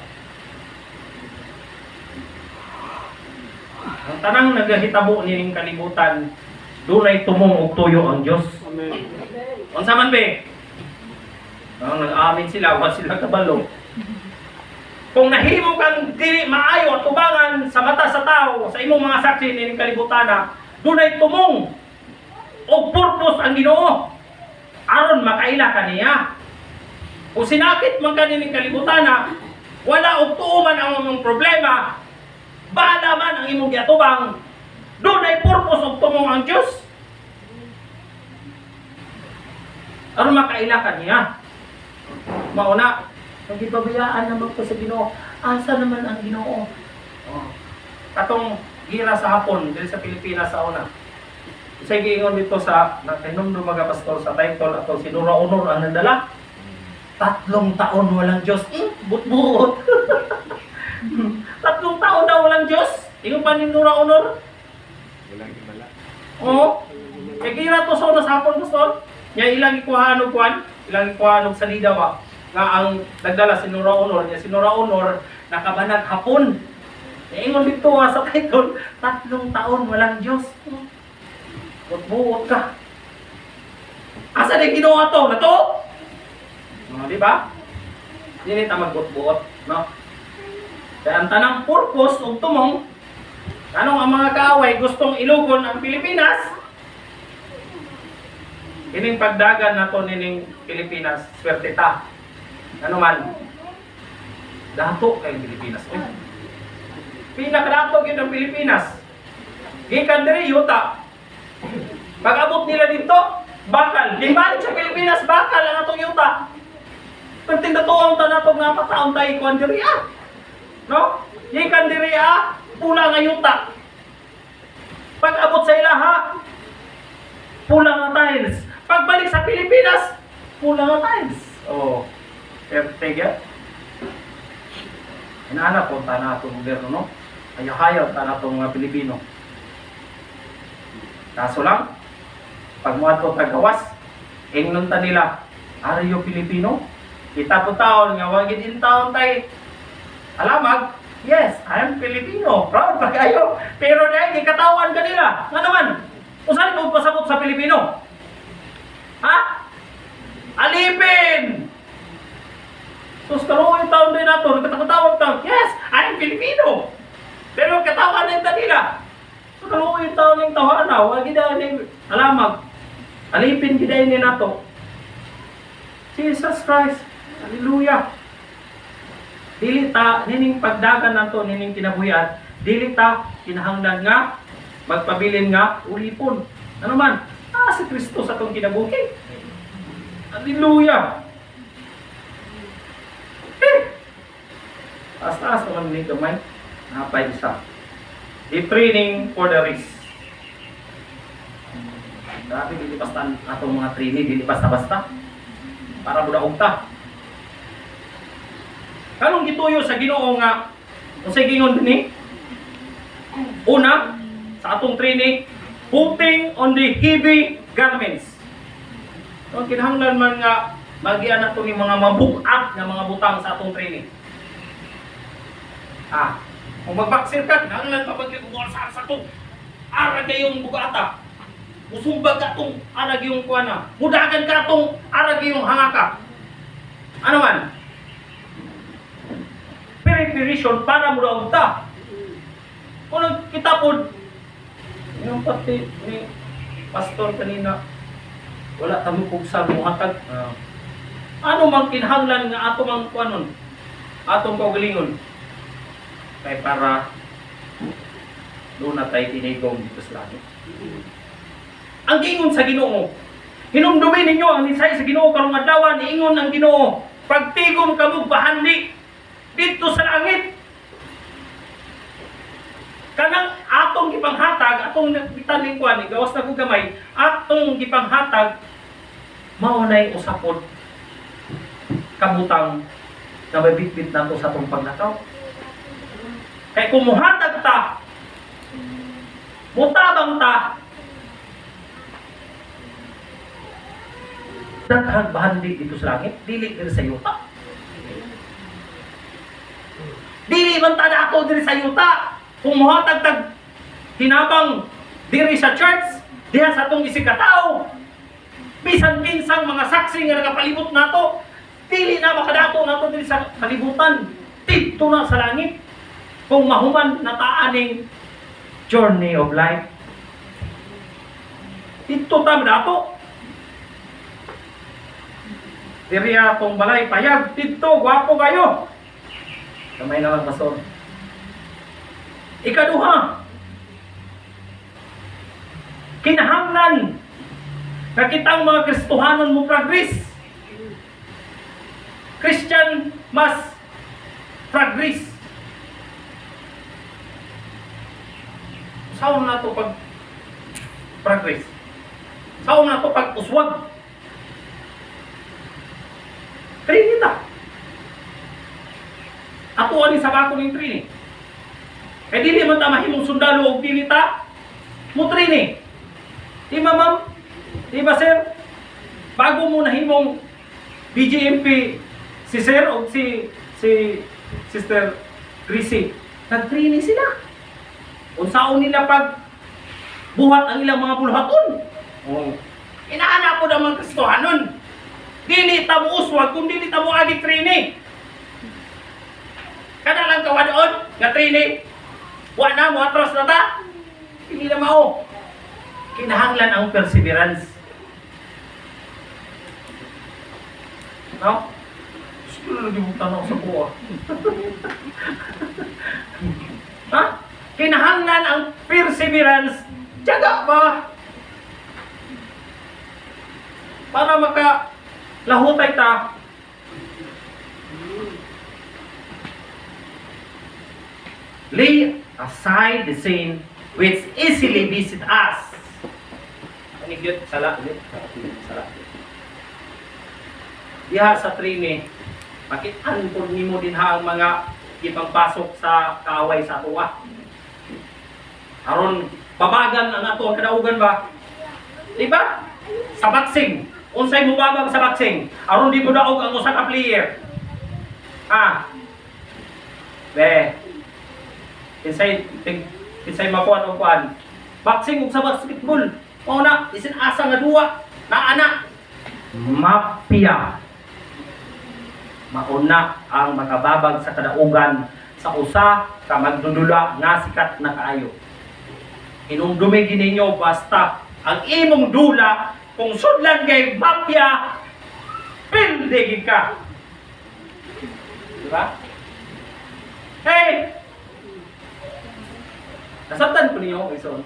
Ang tanang nagahitabo nining kalibutan, dunay tumong og tuyo ang Dios. Amen. Unsa man be? Ang nag-amin sila, wa sila kabalo. Kung nahimo kang dili maayo at tubangan sa mata sa tao, sa imong mga saksi nining kalibutan, dunay tumong og purpose ang Ginoo aron makaila kaniya. Kung sinakit man kanining kalibutan, wala og tuo man ang imong problema, bala man ang imong giatubang, dunay purpose og tumong ang Dios aron makaila kaniya. Mauna, nagipabayaan naman ko sa Ginoo. Asa naman ang Ginoo? Katong gira sa hapon, dito sa Pilipinas sa una. Isa giingon dito sa natinumdum mga pastor sa title atong Sinura Honor ang nagdala. 3 taon walang Diyos. But-but. 3 taon daw walang Diyos. Ingon pa ni Sinura Honor? Walang himala. Oo. Kaya gira to sa una sa hapon, pastor. Nya ilang ikuhanog kwan, ilang ikuhanog salida ba? Nga ang nagdala si Nora Honor, niya si Nora Honor nakabanag hapon. Ingon dito sa title, 3 taon walang Diyos. Buot ka. Asa din ginawa to? Na to? Di ba? Hindi ta magbuot-buot, no? Kaya ang tanang purpose ug tumong, anong ang mga kaaway gustong ilugon ang Pilipinas? Ining pagdagan nato nining Pilipinas, swerte ta. Ano man? Dato kay Pilipinas. Pinakadato gyud ang Pilipinas. Gikan diri yuta. Pag-abot nila dito, bakal. Di balik sa Pilipinas, bakal ang atong yuta. Pagtindatuang ta nato nga pataon tayo kuan diri no? Gikan diri pula nga yuta. Pag-abot sa ilaha, pula nga tiles. Pagbalik sa Pilipinas, pula nga tiles. Oh. Tega. Inaana po ta na itong gobyerno, no? Ayaw-hayaw ta na itong mga Pilipino. Kaso lang, pag mga ito tagawas, ingnon ta nila, are you Pilipino? Kita po taon nga, wagin in taon tayo. Alamag, yes, I am Filipino. Proud pa kayo. Pero dahil ikatawan ka nila. Nga naman, kung saan mo pasabot sa Pilipino? Ha? Alipin! Sus, karoon yung taon din nato, nagkatakatawag taon, yes, I am Filipino. Pero katawan din ta nila. So, karoon yung taon ng tawa na, wag gida ni alamag. Alipin gida ni nato. Jesus Christ, hallelujah. Dili ta nining pagdagan nato nining kinabuhian, dili ta kinahanglan nga magpabilin nga ulipon. Ano man? Si Kristo sa tong kinabuhi. Hallelujah. Taas-taas naman ni kamay. Napay isa. The training for the race. Grabe, dili basta atong mga training, dili basta-basta. Para budaog ta. Kanong gituyo sa Ginoo nga unsay gingon dinhi? Una, sa atong training, putting on the heavy garments. So, kinahanglan man nga magian nato ni mga mabukat nga mga butang sa atong training. Kung magbaksir ka, kinahanglan pa pagkikuha sa to. Arag kayong bugata. Musumbag ka itong arag yung kuwana. Mudagan ka itong arag yung hangaka. Ano man? Preparation para mo daw ta. Kung kita po, yung pati ni pastor kanina, wala kami kugsa mo hatag. Ano mang kinahanglan nga ato mang kuanon, atong kaugalingon. Kay para doon na tayo tinigong dito sa langit. Ang gingon sa Ginoo, Hinumdumi ninyo ang lisay sa Ginoo karong adlaw, niingon ang Ginoo, pagtigom kamo bahandi dito sa langit. Kanang atong gipanghatag, atong bitaning kuan, gawas na ko gamay, atong gipanghatag mao nay usapod kabutang na may bitbit nato sa atong pagnakaw. Kay kung muhatag ta, mutabang ta, daghang bahandi dito sa langit, dili diri sa yuta. Dili man ta ako diri sa yuta. Kung muhatag tag tinabang diri sa church, diha sa atong isikataw, bisan kinsang mga saksi nga nagapalibot nato, dili na makadato nato diri sa kalibutan, dito na sa langit. Kung mahuman na taaning journey of life, dito ta dato. Diri atong balay payag dito, gwapo kayo. Kamay na lang pastor. Ikaduha, kinahanglan na kitang mga Kristohanon mo progress. Christian must progress. Saan na ito pag progress? Saan na ito pag uswag? Trinita. Ako ani sa bako ng Trini. Eh dili man ta mahimong sundalo og dili ta mo Trini. Di ba ma'am? Di ba sir? Bago mo nahimong BGMP si sir o si Sister Chrissy, nag-Trini sila. Unsaon nila pag buhat ang ilang mga buluhaton. Oh. Inaana po naman Kristohanon. Dili ta mo uswag kung dili ta mo agi Trini. Kada lang kawadon nga Trini. Wa na mo atras na ta. Hindi na mao. Kinahanglan ang perseverance. No? Gusto lagi mo tanong sa buwa. Ha? Kinahanglan ang perseverance. Tiyaga ba? Para lahutay ta. Lay aside the sin which easily visit us. Ano yun? Sala ulit. Sala. Diha sa Trini, pakitan po nimo din ha ang mga ipagpasok sa kaaway sa tuwa. Aron babagan ang ato ang kadaugan ba? Diba? Sa boxing. Unsay mo babag sa boxing? Aron di mo daog ang usa ka player. Kinsay makuan o kuan. Boxing ug sa basketball. Mao na isin asa nga duwa na ana. Mafia. Mauna ang makababag sa kadaugan sa usa ka magdudula nga sikat na kaayo. Hinumdumi gininyo basta ang imong dula kung sudlan kay mafia, pildigin ka. Diba? Hey! Nasabtan ko niyo, ison.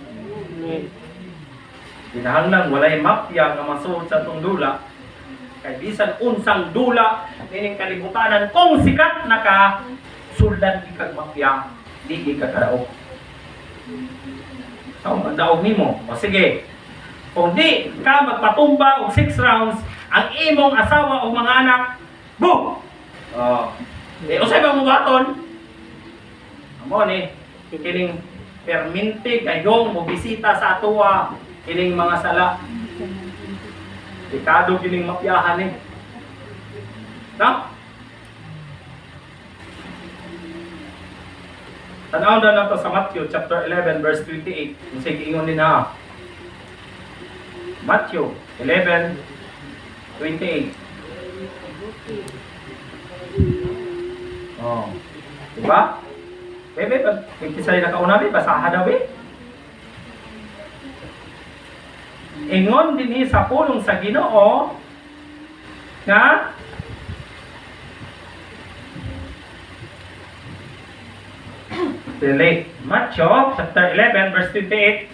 Kinahanglan walay mafia nga masuod sa itong dula. Kay bisan unsang dula, nining kalibutanan, kung sikat na ka, suldan ikag mafia, di ka karaog. So, mandaog nimo. O sige, kung di ka magpatumba og 6 rounds, ang imong asawa o mga anak, buh! Usay ba mo baton? Amo ni, kining perminti kayong mo bisita sa atuwa, kining mga sala. Dekado kining mapyahan eh. No? Tanaw na nato sa Matthew chapter 11 verse 28. Sige ingon din ha. Matthew 11:28. Oh. Diba? Bebe, pag nagkisay na kauna, basaha daw eh. Ingon din sa pulong sa Ginoo nga Matthew chapter 11 verse 28.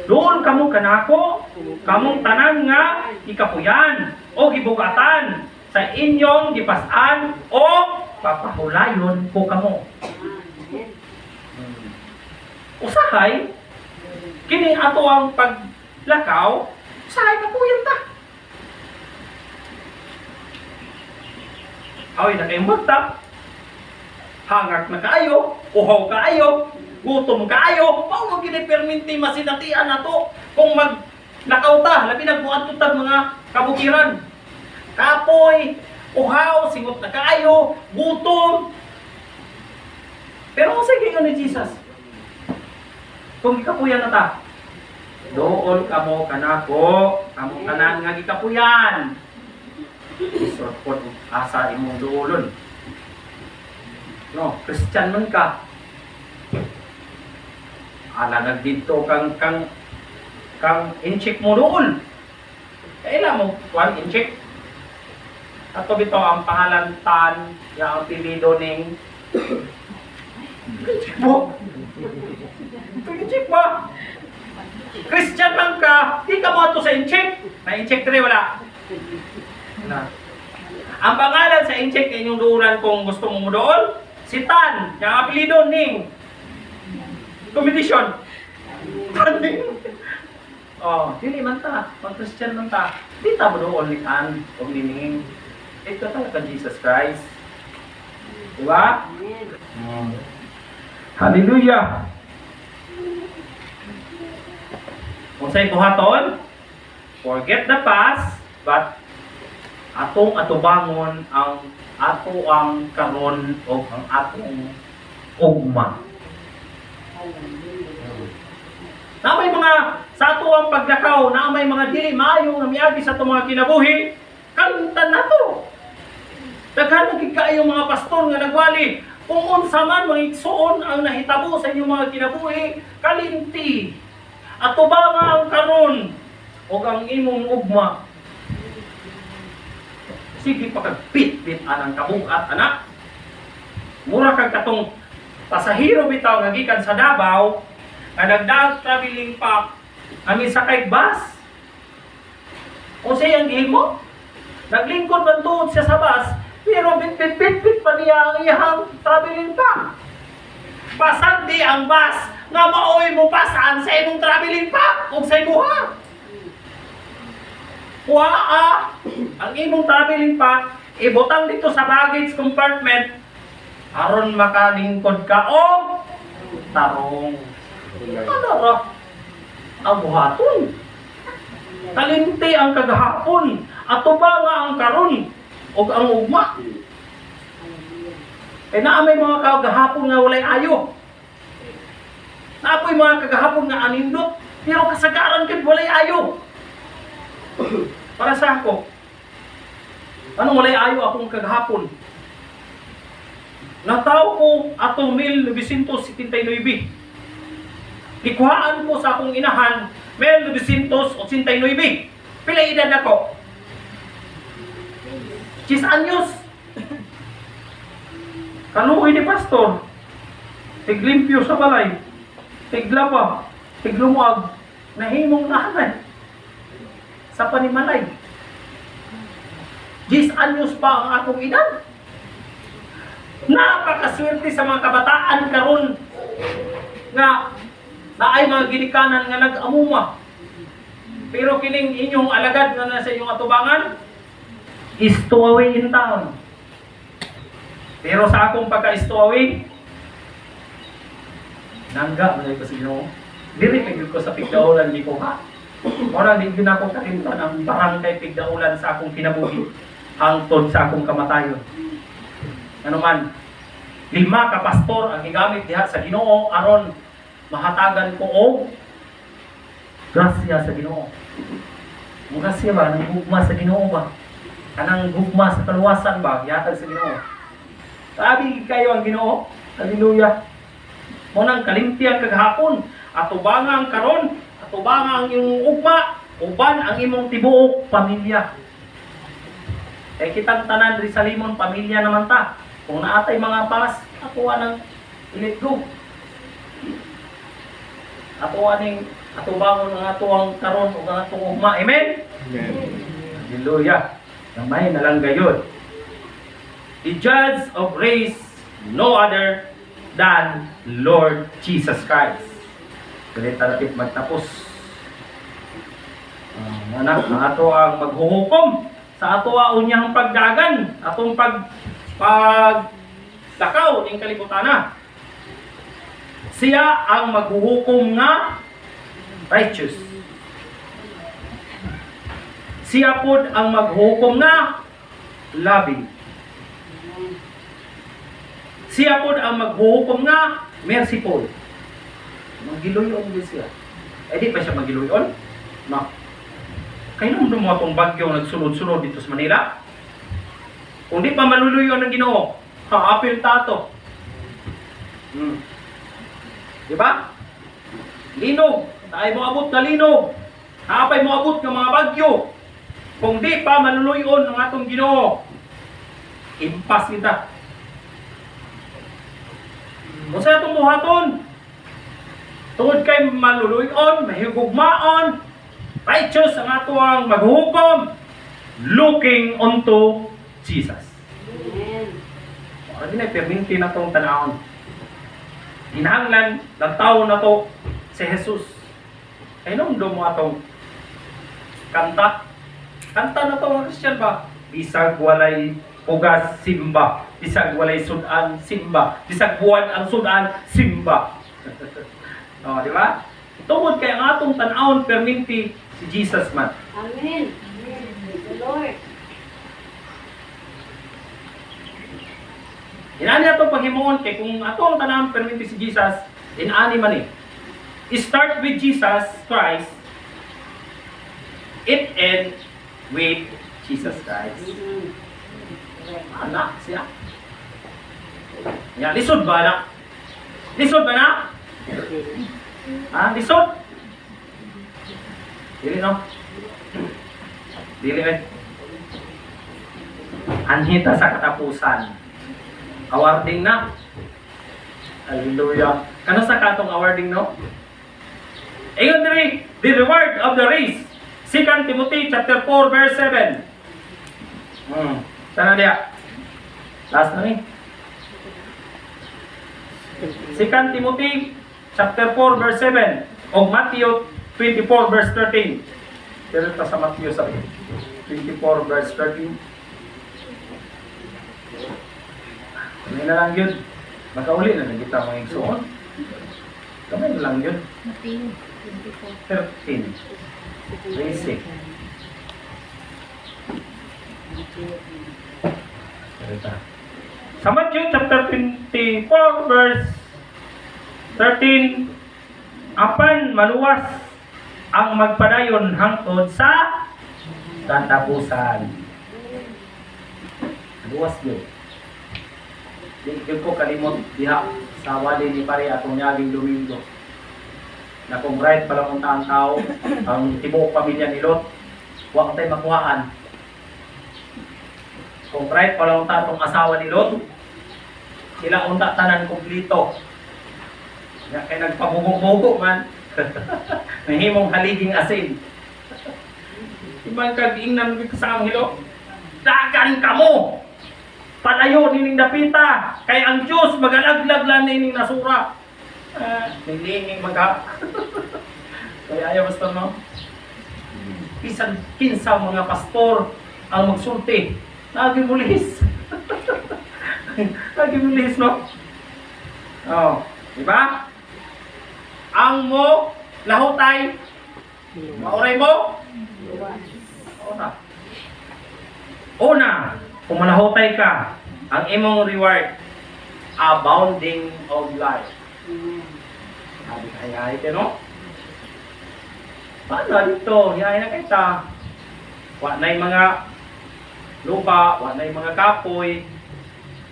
Doon kamo kanako, kamong tanan nga ikapuyan o gibugatan sa inyong gipas-an o papahulayon ko kamo. Usahay, kini ato ang paglakaw, usahay kapuyan ta. Away na kayong magta, hangak na kaayo, uhaw kaayo, gutom kaayo, mao giniperminti masinatian nato kung maglakaw ta, labi nagbuhat tutag mga kabukiran. Kapoy, uhaw, singot na kaayo, gutom. Pero sige yun ni Jesus. Kung ikapuyan na ta, doon kamo kanako, kamo kanan nga gikapuyan. Isot po asa imong duolon. No, Christian man ka. Ala dito kang incheck mo doon. Kailan mo kuan incheck? Ato bito ang pangalan Tan, ya ang apelyido ning mo. Incheck ba? Christian man ka, di ka mo ato sa incheck. Na incheck dire wala. Na. Ang pangalan sa incheck inyong duulan kung gusto mo doon, si Tan, yung apelyido ning competition. Oh, dili man ta, pag Christian man ta, di ta mo doon ni Tan, o nining. Ito talaga Jesus Christ. Diba? Hallelujah! Kung sa'y buhaton, forget the past, but atong atubangon ang ato ang karon o ang atong ugma. Na may mga sa ato ang paglakaw, na may mga dili maayo nga miagi sa atong mga kinabuhi, kantan nato. Daghan gid kaayo mga pastor nga nagwali kung unsa man mga igsuon ang nahitabo sa inyong mga kinabuhi, kalinti. Atubangan ang karon o ang imong ugma. Sige pa kag bit anang kabugat anak. Mura kag katong pasahero bitaw nga gikan sa Davao nga nagdag traveling pack amin sakay bus. O say ang gihimo? Naglingkod man tuod siya sa bus, pero bit pa niya ang iyang traveling pack. Pasad di ang bus nga maoy mo pasan sa imong traveling pack ug sa imuha. Ang imong traveling pack ibutang dito sa baggage compartment aron makalingkod ka o tarong. Ano ra? Ang buhaton. Kalinti ang kagahapon. Ato ba nga ang karon o ang ugma? Kaya naamay mga kagahapon nga walay ayo. Naapoy mga kagahapon nga anindot. Pero kasagaran kid walay ayo. Para sa ako, anong walay ayo akong kagahapon? Nataw ko atong 1979. Ikuhaan ko sa akong inahan 1989. Pila edad ako? 10 anyos. Kaluoy ni pastor. Tiglimpyo sa balay. Tiglapa. Tiglumuag. Nahimong nahanay. Sa panimalay. 10 anyos pa ang akong edad. Napakaswerte sa mga kabataan karon nga na ay mga ginikanan nga nag-amuma. Pero kining inyong alagad nga nasa inyong atubangan is away in town. Pero sa akong pagka-stowaway, nangga mo ko sa Ginoo. Dili pagid ko sa pigdaulan di ko ha. Ora di gyud ako kalimtan ang barangay pigdaulan sa akong kinabuhi hangtod sa akong kamatayon. Ano man, 5 ka pastor ang gigamit diha sa Ginoo aron mahatagan ko og grasya sa Ginoo. Ang grasya ba nang gugma sa Ginoo ba? Kanang gugma sa kaluwasan ba yatag sa Ginoo. Sabi kayo ang Ginoo. Hallelujah. Mo nang kalimti ang kagahapon, atubanga ang karon, atubanga ang imong ugma, uban ang imong tibuok pamilya. Kay kitang tanan diri sa Limon pamilya naman ta. Kung naatay mga pas, atuwa ng let go. Atuwa ning Ato bangon ang ato ang karon ug ang atong ugma. Amen. Amen. Hallelujah. Gamay na lang gayon. The judge of race, no other than Lord Jesus Christ. Dili talapit magtapos. Anak, ang ato ang maghuhukom sa ato unyang pagdagan, atong pagdakaw ning kalibutan. Siya ang maghuhukom nga righteous. Siya pod ang maghukom nga loving. Siya pod ang maghuhukom nga merciful. Magiluyon din siya. Di pa siya magiluyon? No. Kaya naman mo itong bagyo nagsunod-sunod dito sa Manila? Kung di pa maluluyon ng Ginoo, haapil tato. Diba? Linog. Tayo mo abot na linog. Haapay mo abot ng mga bagyo. Kung di pa maluluyon ng atong Ginoo, impas kita. Kung sa itong buhaton, tungod kay maluluyon, mahigugmaon, righteous ang ato ang maghukom, looking unto Jesus. Amen. Ano din ay perminti na itong tanahon. Hinahanglan, nagtao na to si Jesus. Ay nung mo atong kanta. Kanta na to mga Christian ba? Bisag walay pugas, simba. Bisag walay sudan, simba. Bisag buwan ang sudan, simba. O, di ba? Tungod kay ang atong tanahon perminti si Jesus man. Amen. Praise the Lord. Inani atong paghimuon kay kung atong tanahon perminti si Jesus, inani man eh. Start with Jesus Christ. It end with Jesus Christ. Anak siya. Ya, lisod ba na? Lisod ba na? Lisod? Dili no? Dili eh. Anhita sa katapusan. Awarding na. Hallelujah. Kano sa katong awarding no? Ayon diri, the reward of the race. 2 Timothy chapter 4 verse 7. Sana dia. Last na ni. 2 Timothy chapter 4 verse 7 o Matthew 24 verse 13. Pero ta sa Matthew sa 24 verse 13. Ano na lang yun? Makauli na lang kita mga igsoon. Kamay na lang yun. 13. Basic. Sa Matthew chapter 24 verse 13, apan maluwas ang magpadayon hangtod sa katapusan. Maluwas yun. Di ko kalimot diha sa wali ni pare atong nyaging Domingo. Na kung right pala kung taang tao, ang tibuok pamilya ni Lot, huwag tayo makuhaan. Kung right pala kung tatong asawa ni Lot, sila unta tanan kumplito. Kaya nagpabugo-bugo man. Nahimong haliging asin. Ibang kag-ingnan sa ang hilo, dagan kamo! Palayo nining dapita, kay ang Diyos magalaglag lang nining nasura. Nilinging magha. Kaya ayaw basta no? Bisan kinsa mga pastor ang magsulti. Nagimulihis. Nagimulihis no? Oh, di ba? Ang mo lahutay. Mauray mo? Una, kung malahutay ka, ang imong reward, abounding of life. Sabi kaya ito, no? Paano dito? Hiyahin na kita. Wa na yung mga lupa, wa na yung mga kapoy.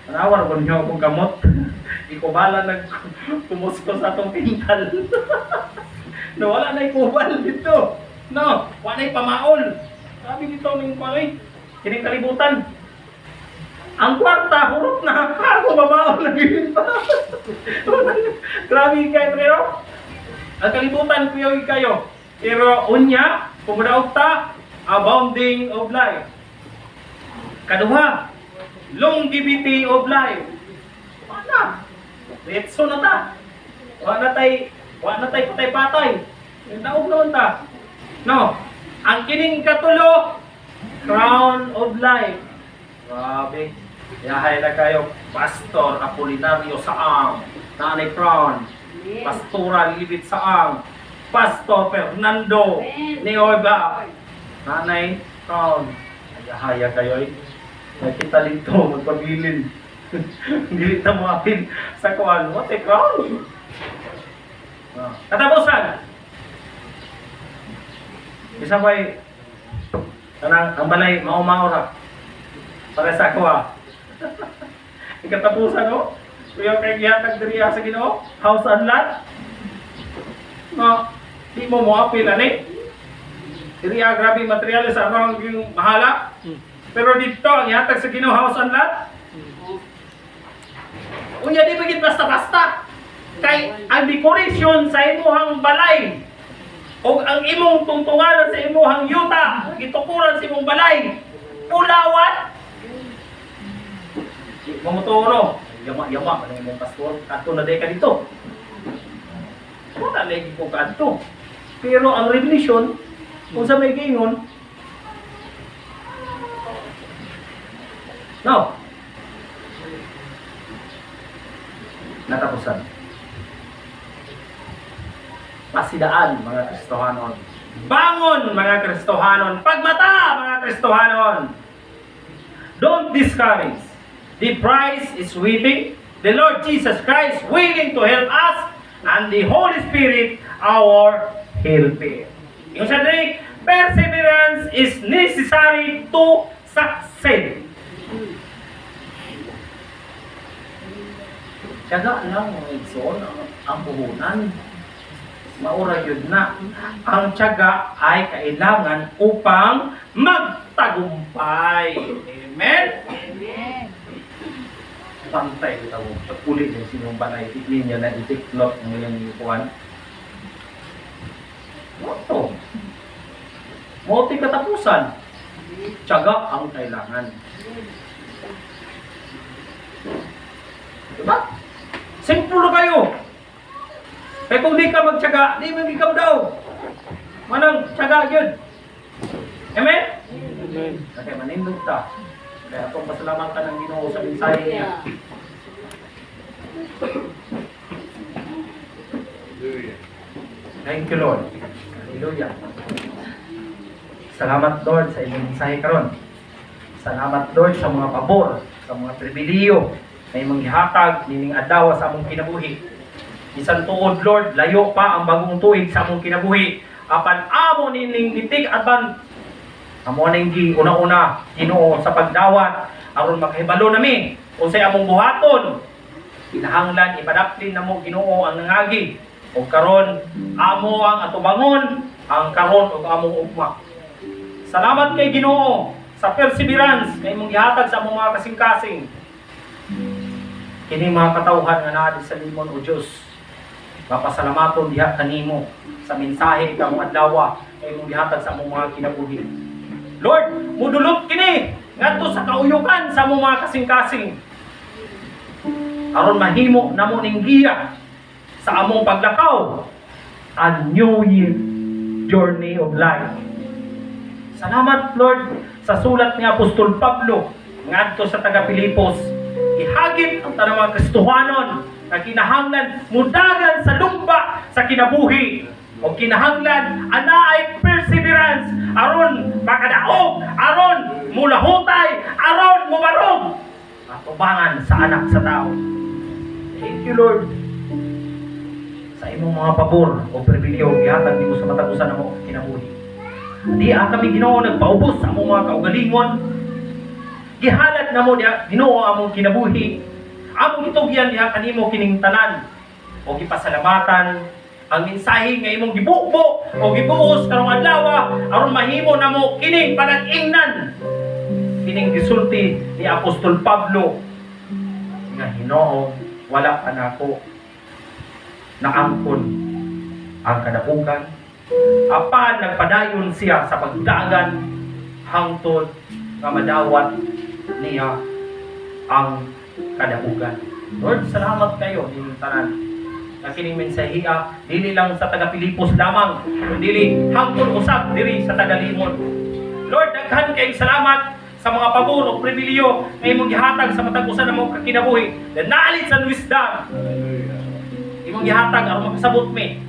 Manawar ko niyo akong kamot. Di ko bala nagpumusko sa atong pintal. No, wala na yung kubal dito. No, wa na yung pamaol. Sabi dito ng pangay, kining kalibutan. Ang kwarta, hurot na. Ako, mamaon na gilin pa. Grabe kayo, pero. Ang kalibutan kuyaw kayo. Pero unya, kumudaog ta, abounding of life. Kaduha, longevity of life. Wala. Retso na ta. Wala tay patay-patay. Naog naman ta. No. Ang kining katulo, crown of life. Grabe. Yahay na kayo, Pastor Apolinario Saang, Nanay Crown, Pastora Libit Saang, Pastor Fernando Neoba, Nanay Crown. Yahaya kayo eh. Nakita dito, magpabilin. Hindi na mo akin sa kuwan. What a crown! Katapusan! Isa pa eh, ang balay, maumaura. Para sa kuwa. Ikatapusan no? Kuya kay gihatag diriya sa Ginoo, house and lot. No, di mo apil ani. Diriya grabe material sa arang yung mahala. Pero dito ang gihatag sa Ginoo, house and lot. Unya di bigit basta-basta. Kay ang decoration sa imuhang balay o ang imong tungtungan sa imuhang yuta, gitukuran sa imong balay. Pulawat. Mamuturo. Yama-yama man imong pastor. Kadto na day ka dito. Wala lagi ko kadto. Pero ang revelation kung sa may gingon, no. Natapusan. Pasidaan mga Kristohanon. Bangon mga Kristohanon. Pagmata mga Kristohanon. Don't discourage. The prize is waiting. The Lord Jesus Christ willing to help us, and the Holy Spirit our helper. Yung sa day, perseverance is necessary to succeed. Tiyaga lang mga igsoon, ang puhunan. Maura yun na. Ang tiyaga ay kailangan upang magtagumpay. Amen? Amen. Pantay kita mo. Pagpuli ng sinong banay, itlin niya na itiklot ng iyong yukuhan. Ano? Mauti katapusan. Tiyaga ang kailangan. Diba? Simple na kayo. Kaya kung di ka magtiyaga, di mo ikaw daw. Manang tiyaga yun. Amen? Amen. Kaya manindog ta. Kaya kung pasalamatan ng Ginoo sa mensahe niya. Hallelujah. Thank you, Lord. Hallelujah. Salamat, Lord, sa inyong mensahe karon. Salamat, Lord, sa mga pabor, sa mga pribiliyo na imong gihatag nining adlaw sa among kinabuhi. Bisan tuod, Lord, layo pa ang bagong tuig sa among kinabuhi. Apan amo nining gitig advan. Amo ning gi una-una Ginoo sa pagdawat aron makahibalo nami unsay among buhaton. Kinahanglan ipadaptin namo Ginoo ang nangagi. O karon amo ang atubangon, ang karon ug among ugma. Salamat kay Ginoo sa perseverance kay imong gihatag sa among mga kasing-kasing. Kini mga katawhan nga naa sa limon o Dios. Papasalamaton diha kanimo sa mensahe kamong adlaw kay imong gihatag sa among mga kinabuhi. Lord, mudulot kini ngadto sa kauyukan sa among mga kasing-kasing. Aron mahimo namo ning giya sa among paglakaw a new year journey of life. Salamat, Lord, sa sulat ni Apostol Pablo ngadto sa taga Pilipos. Ihagit ang tanang mga Kristohanon na kinahanglan mudagan sa lumba sa kinabuhi o kinahanglan ana ay perseverance aron makadaog, aron mulahutay, aron mubarog atubangan sa anak sa tao. Thank you, Lord, sa imong mga pabor o pribilehyo gihatag nimo sa matagusan namo kinabuhi. Di kami Ginoo nagpaubos sa among mga kaugalingon. Gihalat namo diha Ginoo among kinabuhi. Among gitugyan diha kanimo kining tanan o gipasalamatan ang mensahe nga imong gibukbo o gibuhos karong adlaw aron mahimo namo kining panag-ingnan. Kining gisulti ni Apostol Pablo nga Ginoo, wala pa nako naangkon ang kadapugan. Apan nagpadayon siya sa pagdagan hangtod nga madawat niya ang kadapugan. Lord, salamat kayo inyong tanan. Na kining mensahiya dili lang sa taga Pilipos lamang, kundi hangtod usab diri sa taga Limon. Lord, daghan kayong salamat sa mga pabor o pribilehyo na imong gihatag sa matag usa na mong kakinabuhi. The knowledge and wisdom Hallelujah. imong gihatag aron makasabot mi.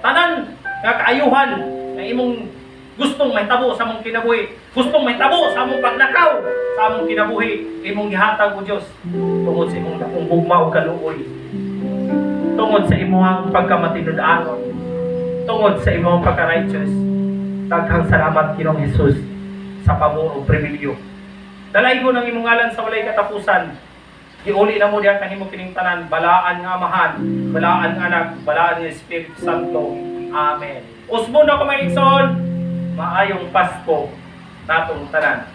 Tanan nga kaayuhan na imong gustong mahitabo sa among kinabuhi, gustong mahitabo sa among paglakaw sa among kinabuhi, imong gihatag o Dios tungod sa imong dakong gugma o kaluoy, tungod sa imong pagkamatinud-anon, tungod sa imong pagka-righteous. Daghang salamat Ginoong Hesus sa pamor o pribilehyo. Dalaygo ng imong ngalan sa walay katapusan. Giuli na mo diha kanimo kining tanan, balaan nga Amahan, balaan nga Anak, balaan nga Espiritu Santo. Amen. Usbon ako may igsoon, maayong Pasko natong tanan.